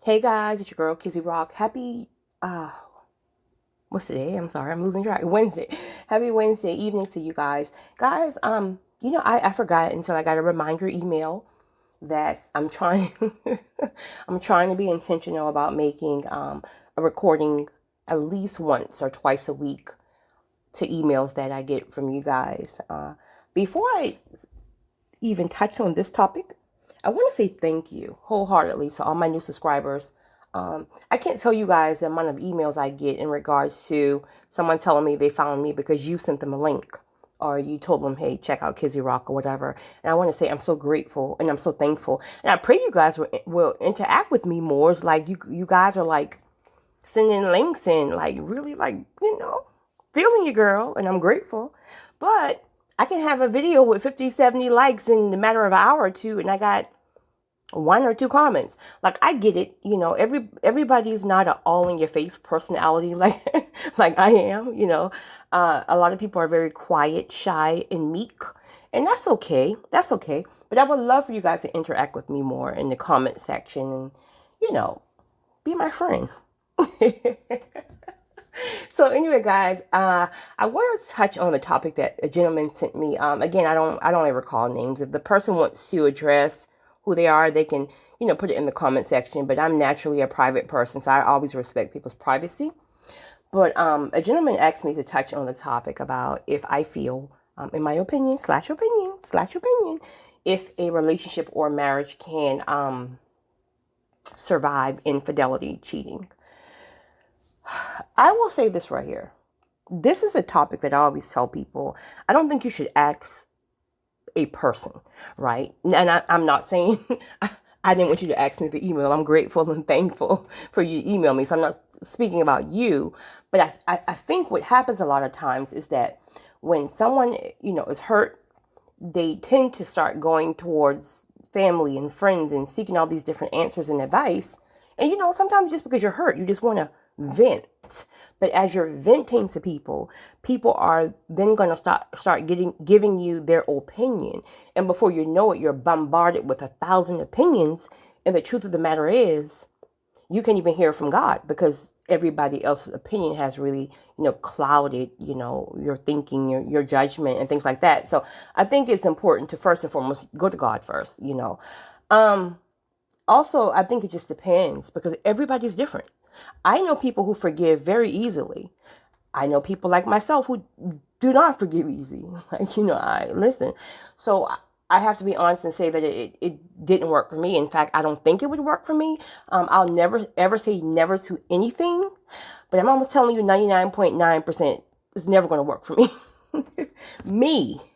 Hey guys, it's your girl Kizzy Rock. Happy what's today? I'm sorry, I'm losing track. Wednesday. Happy Wednesday evening to you guys. Guys, I forgot until I got a reminder email that I'm trying I'm trying to be intentional about making a recording at least once or twice a week to emails that I get from you guys. Before I even touch on this topic, I want to say thank you wholeheartedly to all my new subscribers. I can't tell you guys the amount of emails I get in regards to someone telling me they found me because you sent them a link or you told them, hey, check out Kizzy Rock or whatever. And I want to say I'm so grateful and I'm so thankful. And I pray you guys will interact with me more. It's like you guys are like sending links and like really like, feeling you, girl. And I'm grateful. But I can have a video with 50, 70 likes in the matter of an hour or two, and I got one or two comments. Like, I get it, everybody's not an all in your face personality like like I am, a lot of people are very quiet, shy, and meek, and that's okay. That's okay. But I would love for you guys to interact with me more in the comment section and, you know, be my friend. So anyway, guys, I want to touch on the topic that a gentleman sent me. Again, I don't ever call names. If the person wants to address who they are, they can, put it in the comment section. But I'm naturally a private person, so I always respect people's privacy. But a gentleman asked me to touch on the topic about if I feel, in my opinion, opinion, if a relationship or marriage can survive infidelity, cheating. I will say this right here. This is a topic that I always tell people. I don't think you should ask a person, right? And I'm not saying I didn't want you to ask me the email. I'm grateful and thankful for you to email me. So I'm not speaking about you, but I think what happens a lot of times is that when someone, is hurt, they tend to start going towards family and friends and seeking all these different answers and advice. And sometimes just because you're hurt, you just want to vent. But as you're venting to people, people are then going to start giving you their opinion. And before you know it, you're bombarded with 1,000 opinions. And the truth of the matter is, you can't even hear from God because everybody else's opinion has really, clouded, your thinking, your judgment and things like that. So I think it's important to first and foremost go to God first. Also, I think it just depends because everybody's different. I know people who forgive very easily. I know people like myself who do not forgive easy. Like, I listen. So I have to be honest and say that it didn't work for me. In fact, I don't think it would work for me. I'll never, ever say never to anything. But I'm almost telling you 99.9% is never going to work for me.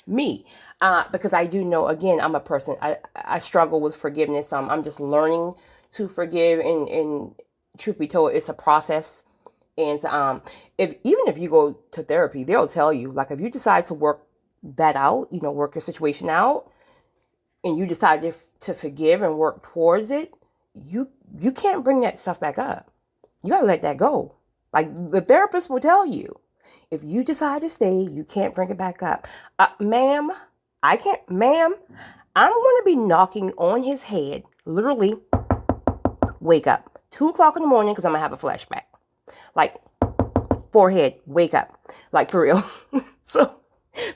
me. Because I do know, again, I'm a person, I struggle with forgiveness. I'm just learning to forgive. And truth be told, it's a process. And if you go to therapy, they'll tell you, like, if you decide to work that out, work your situation out, and you decide to forgive and work towards it, you can't bring that stuff back up. You gotta let that go. Like the therapist will tell you, if you decide to stay, you can't bring it back up. Ma'am, I can't, ma'am, I'm going to be knocking on his head, literally, wake up. 2 o'clock in the morning because I'm going to have a flashback. Like, forehead, wake up. Like, for real. So,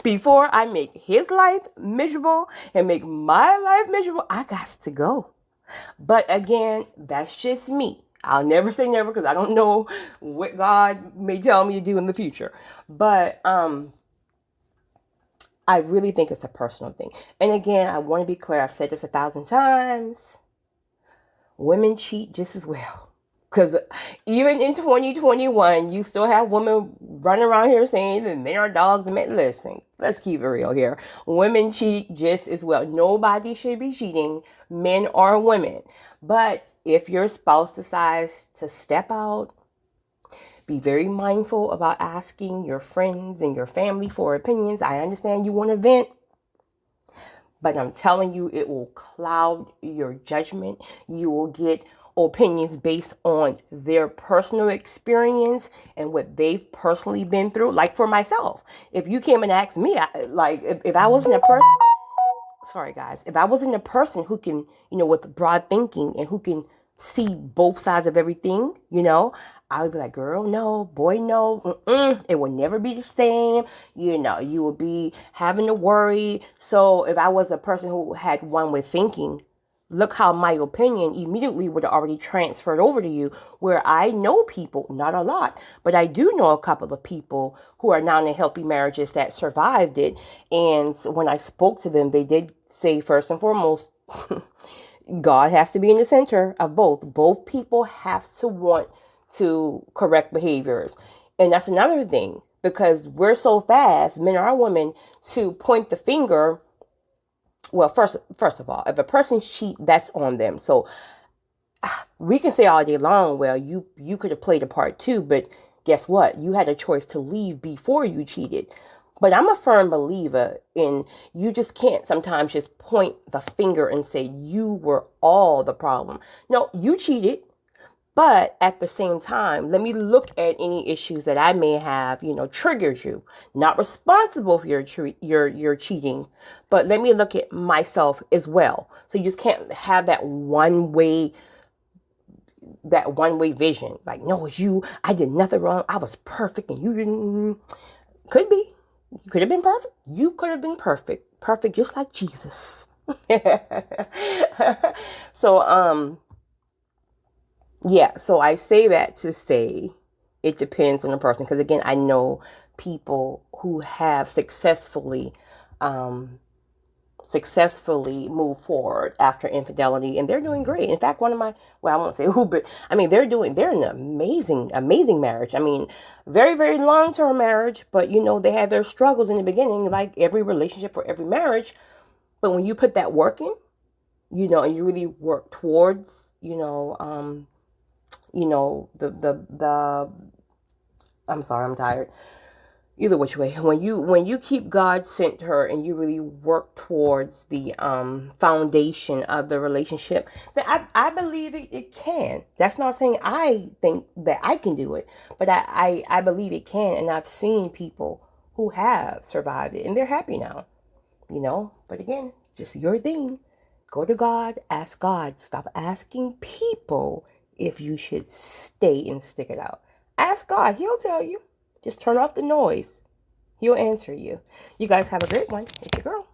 before I make his life miserable and make my life miserable, I got to go. But again, that's just me. I'll never say never because I don't know what God may tell me to do in the future. But I really think it's a personal thing. And again, I want to be clear. I've said this 1,000 times. Women cheat just as well. Because even in 2021, you still have women running around here saying that men are dogs and men. Listen, let's keep it real here. Women cheat just as well. Nobody should be cheating, men or women. But if your spouse decides to step out, be very mindful about asking your friends and your family for opinions. I understand you want to vent, but I'm telling you, it will cloud your judgment. You will get opinions based on their personal experience and what they've personally been through. Like for myself, if you came and asked me, if I wasn't a person, sorry guys, if I wasn't a person who can, with broad thinking and who can see both sides of everything, I would be like, girl, no, boy, no, it will never be the same. You will be having to worry. So if I was a person who had one way thinking, look how my opinion immediately would have already transferred over to you, where I know people, not a lot, but I do know a couple of people who are now in healthy marriages that survived it. And when I spoke to them, they did say, first and foremost, God has to be in the center of both. Both people have to want to correct behaviors. And that's another thing, because we're so fast, men or women, to point the finger. Well, first of all, if a person cheat, that's on them. So we can say all day long, well, you could have played a part too, but guess what? You had a choice to leave before you cheated. But I'm a firm believer in, you just can't sometimes just point the finger and say you were all the problem. No, you cheated. But at the same time, let me look at any issues that I may have, triggered you. Not responsible for your cheating, but let me look at myself as well. So you just can't have that one way vision. Like, no, it's you. I did nothing wrong. I was perfect, and you didn't. Could be. You could have been perfect. You could have been perfect. Perfect, just like Jesus. So, yeah, so I say that to say it depends on the person. Because again, I know people who have successfully moved forward after infidelity, and they're doing great. In fact, one of my, well, I won't say who, but I mean, they're in an amazing marriage. I mean, very, very long-term marriage, but they had their struggles in the beginning, like every relationship or every marriage. But when you put that work in, and you really work towards, I'm sorry, I'm tired. Either which way, when you keep God center and you really work towards the foundation of the relationship, then I believe it can. That's not saying I think that I can do it, but I believe it can, and I've seen people who have survived it and they're happy now. But again, just your thing. Go to God, ask God. Stop asking people if you should stay and stick it out. Ask God, He'll tell you. Just turn off the noise. He'll answer you. You guys have a great one. It's your girl.